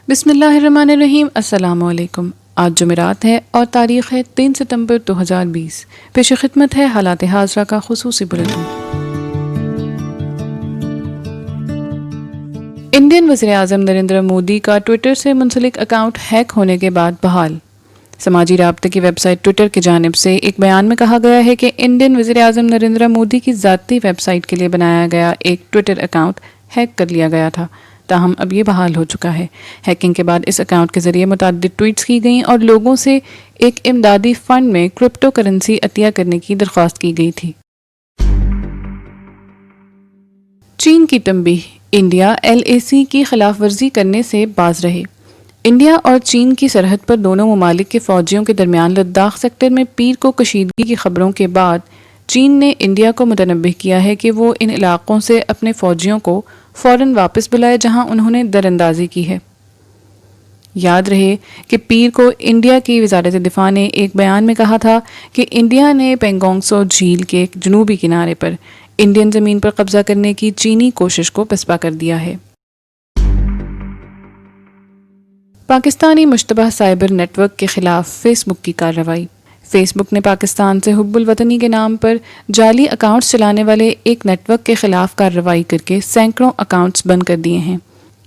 بسم اللہ الرحمن الرحیم۔ السلام علیکم۔ آج جمعرات ہے اور تاریخ ہے 3 ستمبر 2020۔ پیش خدمت ہے حالات حاضرہ کا خصوصی بلیٹن۔ انڈین وزیر اعظم نریندر مودی کا ٹویٹر سے منسلک اکاؤنٹ ہیک ہونے کے بعد بحال۔ سماجی رابطے کی ویب سائٹ ٹویٹر کی جانب سے ایک بیان میں کہا گیا ہے کہ انڈین وزیر اعظم نریندر مودی کی ذاتی ویب سائٹ کے لیے بنایا گیا ایک ٹویٹر اکاؤنٹ ہیک کر لیا گیا تھا، تاہم اب یہ بحال ہو چکا ہے۔ ہیکنگ کے بعد اس اکاؤنٹ کے ذریعے متعدد ٹویٹس کی گئیں اور لوگوں سے ایک امدادی فنڈ میں کرپٹو کرنسی عطیہ کرنے کی درخواست کی گئی تھی۔ چین کی تنبیہ، انڈیا LAC کی خلاف ورزی کرنے سے باز رہے۔ انڈیا اور چین کی سرحد پر دونوں ممالک کے فوجیوں کے درمیان لداخ سیکٹر میں پیر کو کشیدگی کی خبروں کے بعد چین نے انڈیا کو متنبہ کیا ہے کہ وہ ان علاقوں سے اپنے فوجیوں کو فوراً واپس بلائے جہاں انہوں نے دراندازی کی ہے۔ یاد رہے کہ پیر کو انڈیا کی وزارت دفاع نے ایک بیان میں کہا تھا کہ انڈیا نے پینگونگ سو جھیل کے جنوبی کنارے پر انڈین زمین پر قبضہ کرنے کی چینی کوشش کو پسپا کر دیا ہے۔ پاکستانی مشتبہ سائبر نیٹ ورک کے خلاف فیس بک کی کارروائی۔ فیس بک نے پاکستان سے حب الوطنی کے نام پر جعلی اکاؤنٹس چلانے والے ایک نیٹ ورک کے خلاف کارروائی کر کے سینکڑوں اکاؤنٹس بند کر دیے ہیں۔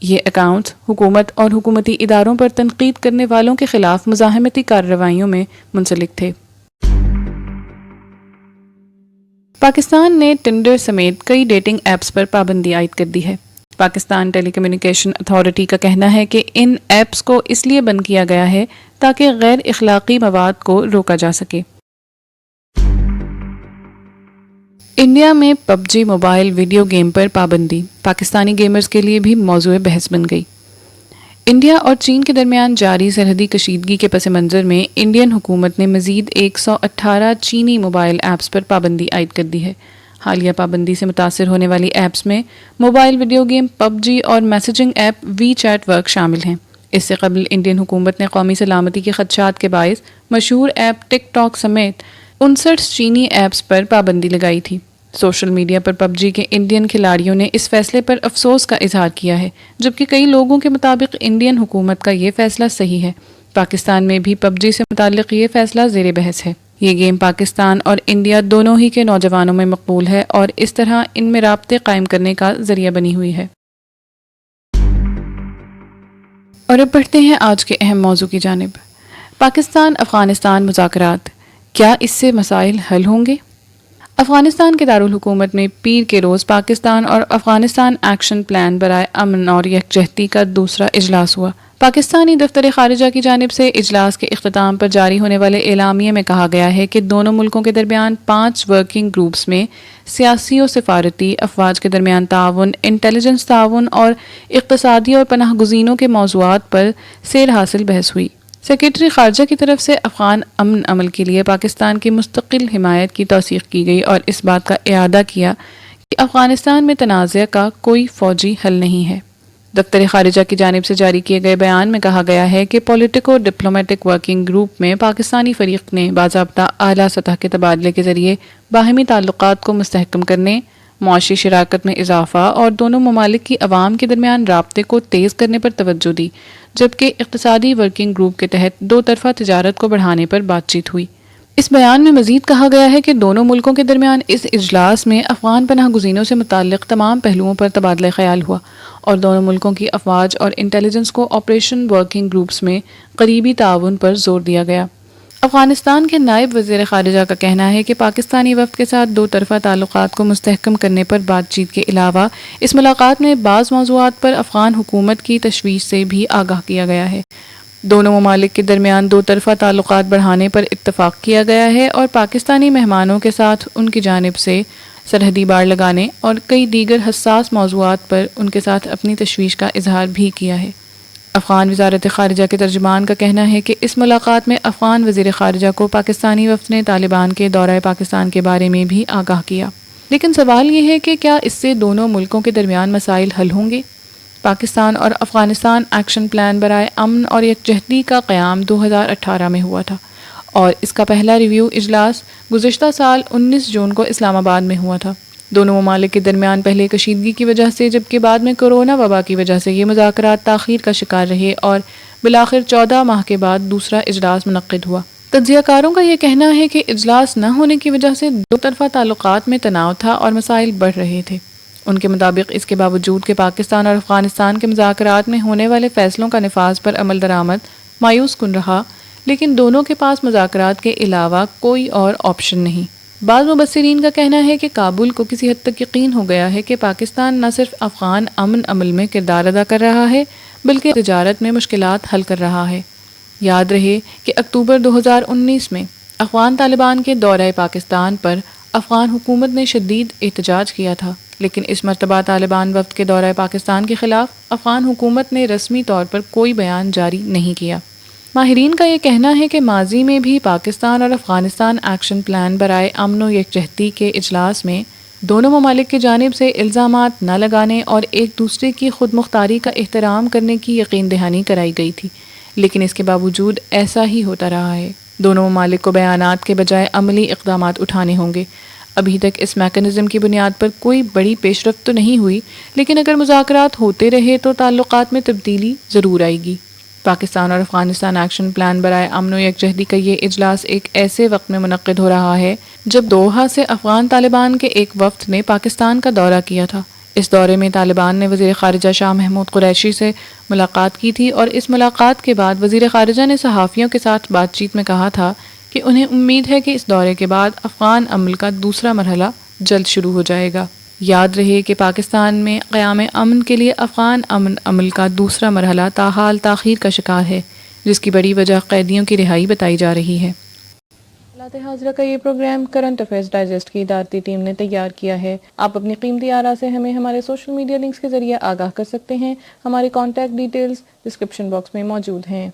یہ اکاؤنٹس حکومت اور حکومتی اداروں پر تنقید کرنے والوں کے خلاف مزاحمتی کارروائیوں میں منسلک تھے۔ پاکستان نے ٹنڈر سمیت کئی ڈیٹنگ ایپس پر پابندی عائد کر دی ہے۔ پاکستان ٹیلی کمیونیکیشن اتھارٹی کا کہنا ہے کہ ان ایپس کو اس لیے بند کیا گیا ہے تاکہ غیر اخلاقی مواد کو روکا جا سکے۔ انڈیا میں PUBG موبائل ویڈیو گیم پر پابندی پاکستانی گیمرز کے لیے بھی موضوع بحث بن گئی۔ انڈیا اور چین کے درمیان جاری سرحدی کشیدگی کے پس منظر میں انڈین حکومت نے مزید 118 چینی موبائل ایپس پر پابندی عائد کر دی ہے۔ حالیہ پابندی سے متاثر ہونے والی ایپس میں موبائل ویڈیو گیم PUBG اور میسیجنگ ایپ WeChat ورک شامل ہیں۔ اس سے قبل انڈین حکومت نے قومی سلامتی کے خدشات کے باعث مشہور ایپ ٹک ٹاک سمیت 59 چینی ایپس پر پابندی لگائی تھی۔ سوشل میڈیا پر PUBG کے انڈین کھلاڑیوں نے اس فیصلے پر افسوس کا اظہار کیا ہے، جبکہ کئی لوگوں کے مطابق انڈین حکومت کا یہ فیصلہ صحیح ہے۔ پاکستان میں بھی PUBG سے متعلق یہ فیصلہ زیر بحث ہے۔ یہ گیم پاکستان اور انڈیا دونوں ہی کے نوجوانوں میں مقبول ہے اور اس طرح ان میں رابطے قائم کرنے کا ذریعہ بنی ہوئی ہے۔ اور اب بڑھتے ہیں آج کے اہم موضوع کی جانب۔ پاکستان افغانستان مذاکرات، کیا اس سے مسائل حل ہوں گے؟ افغانستان کے دارالحکومت میں پیر کے روز پاکستان اور افغانستان ایکشن پلان برائے امن اور یکجہتی کا دوسرا اجلاس ہوا۔ پاکستانی دفتر خارجہ کی جانب سے اجلاس کے اختتام پر جاری ہونے والے اعلامیے میں کہا گیا ہے کہ دونوں ملکوں کے درمیان 5 ورکنگ گروپس میں سیاسی و سفارتی، افواج کے درمیان تعاون، انٹیلیجنس تعاون اور اقتصادی اور پناہ گزینوں کے موضوعات پر سیر حاصل بحث ہوئی۔ سیکریٹری خارجہ کی طرف سے افغان امن عمل کے لیے پاکستان کی مستقل حمایت کی توثیق کی گئی اور اس بات کا اعادہ کیا کہ افغانستان میں تنازع کا کوئی فوجی حل نہیں ہے۔ دفتر خارجہ کی جانب سے جاری کیے گئے بیان میں کہا گیا ہے کہ پولیٹیکو ڈپلومیٹک ورکنگ گروپ میں پاکستانی فریق نے باضابطہ اعلیٰ سطح کے تبادلے کے ذریعے باہمی تعلقات کو مستحکم کرنے، معاشی شراکت میں اضافہ اور دونوں ممالک کی عوام کے درمیان رابطے کو تیز کرنے پر توجہ دی، جبکہ اقتصادی ورکنگ گروپ کے تحت 2 طرفہ تجارت کو بڑھانے پر بات چیت ہوئی۔ اس بیان میں مزید کہا گیا ہے کہ دونوں ملکوں کے درمیان اس اجلاس میں افغان پناہ گزینوں سے متعلق تمام پہلوؤں پر تبادلہ خیال ہوا اور دونوں ملکوں کی افواج اور انٹیلیجنس کو آپریشن ورکنگ گروپس میں قریبی تعاون پر زور دیا گیا۔ افغانستان کے نائب وزیر خارجہ کا کہنا ہے کہ پاکستانی وفد کے ساتھ 2 طرفہ تعلقات کو مستحکم کرنے پر بات چیت کے علاوہ اس ملاقات میں بعض موضوعات پر افغان حکومت کی تشویش سے بھی آگاہ کیا گیا ہے۔ دونوں ممالک کے درمیان 2 طرفہ تعلقات بڑھانے پر اتفاق کیا گیا ہے اور پاکستانی مہمانوں کے ساتھ ان کی جانب سے سرحدی باڑ لگانے اور کئی دیگر حساس موضوعات پر ان کے ساتھ اپنی تشویش کا اظہار بھی کیا ہے۔ افغان وزارت خارجہ کے ترجمان کا کہنا ہے کہ اس ملاقات میں افغان وزیر خارجہ کو پاکستانی وفد نے طالبان کے دورہ پاکستان کے بارے میں بھی آگاہ کیا، لیکن سوال یہ ہے کہ کیا اس سے دونوں ملکوں کے درمیان مسائل حل ہوں گے؟ پاکستان اور افغانستان ایکشن پلان برائے امن اور یکجہتی کا قیام 2018 میں ہوا تھا اور اس کا پہلا ریویو اجلاس گزشتہ سال 19 جون کو اسلام آباد میں ہوا تھا۔ دونوں ممالک کے درمیان پہلے کشیدگی کی وجہ سے جبکہ بعد میں کورونا وبا کی وجہ سے یہ مذاکرات تاخیر کا شکار رہے اور بالآخر 14 ماہ کے بعد دوسرا اجلاس منعقد ہوا۔ تجزیہ کاروں کا یہ کہنا ہے کہ اجلاس نہ ہونے کی وجہ سے دو طرفہ تعلقات میں تناؤ تھا اور مسائل بڑھ رہے تھے۔ ان کے مطابق اس کے باوجود کہ پاکستان اور افغانستان کے مذاکرات میں ہونے والے فیصلوں کا نفاذ پر عمل درآمد مایوس کن رہا، لیکن دونوں کے پاس مذاکرات کے علاوہ کوئی اور آپشن نہیں۔ بعض مبصرین کا کہنا ہے کہ کابل کو کسی حد تک یقین ہو گیا ہے کہ پاکستان نہ صرف افغان امن عمل میں کردار ادا کر رہا ہے بلکہ تجارت میں مشکلات حل کر رہا ہے۔ یاد رہے کہ اکتوبر 2019 میں افغان طالبان کے دورہ پاکستان پر افغان حکومت نے شدید احتجاج کیا تھا، لیکن اس مرتبہ طالبان وفد کے دورہ پاکستان کے خلاف افغان حکومت نے رسمی طور پر کوئی بیان جاری نہیں کیا۔ ماہرین کا یہ کہنا ہے کہ ماضی میں بھی پاکستان اور افغانستان ایکشن پلان برائے امن و یکجہتی کے اجلاس میں دونوں ممالک کی جانب سے الزامات نہ لگانے اور ایک دوسرے کی خود مختاری کا احترام کرنے کی یقین دہانی کرائی گئی تھی، لیکن اس کے باوجود ایسا ہی ہوتا رہا ہے۔ دونوں ممالک کو بیانات کے بجائے عملی اقدامات اٹھانے ہوں گے۔ ابھی تک اس میکانزم کی بنیاد پر کوئی بڑی پیش رفت تو نہیں ہوئی، لیکن اگر مذاکرات ہوتے رہے تو تعلقات میں تبدیلی ضرور آئے گی۔ پاکستان اور افغانستان ایکشن پلان برائے امن و یکجہتی کا یہ اجلاس ایک ایسے وقت میں منعقد ہو رہا ہے جب دوحہ سے افغان طالبان کے ایک وفد نے پاکستان کا دورہ کیا تھا۔ اس دورے میں طالبان نے وزیر خارجہ شاہ محمود قریشی سے ملاقات کی تھی اور اس ملاقات کے بعد وزیر خارجہ نے صحافیوں کے ساتھ بات چیت میں کہا تھا کہ انہیں امید ہے کہ اس دورے کے بعد افغان عمل کا دوسرا مرحلہ جلد شروع ہو جائے گا۔ یاد رہے کہ پاکستان میں قیام امن کے لیے افغان امن عمل کا دوسرا مرحلہ تاحال تاخیر کا شکار ہے، جس کی بڑی وجہ قیدیوں کی رہائی بتائی جا رہی ہے۔ حالات حاضرہ کا یہ پروگرام کرنٹ افیئرز ڈائجسٹ کی ادارتی ٹیم نے تیار کیا ہے۔ آپ اپنی قیمتی آراء سے ہمیں ہمارے سوشل میڈیا لنکس کے ذریعے آگاہ کر سکتے ہیں۔ ہماری کانٹیکٹ ڈیٹیلز ڈسکرپشن باکس میں موجود ہیں۔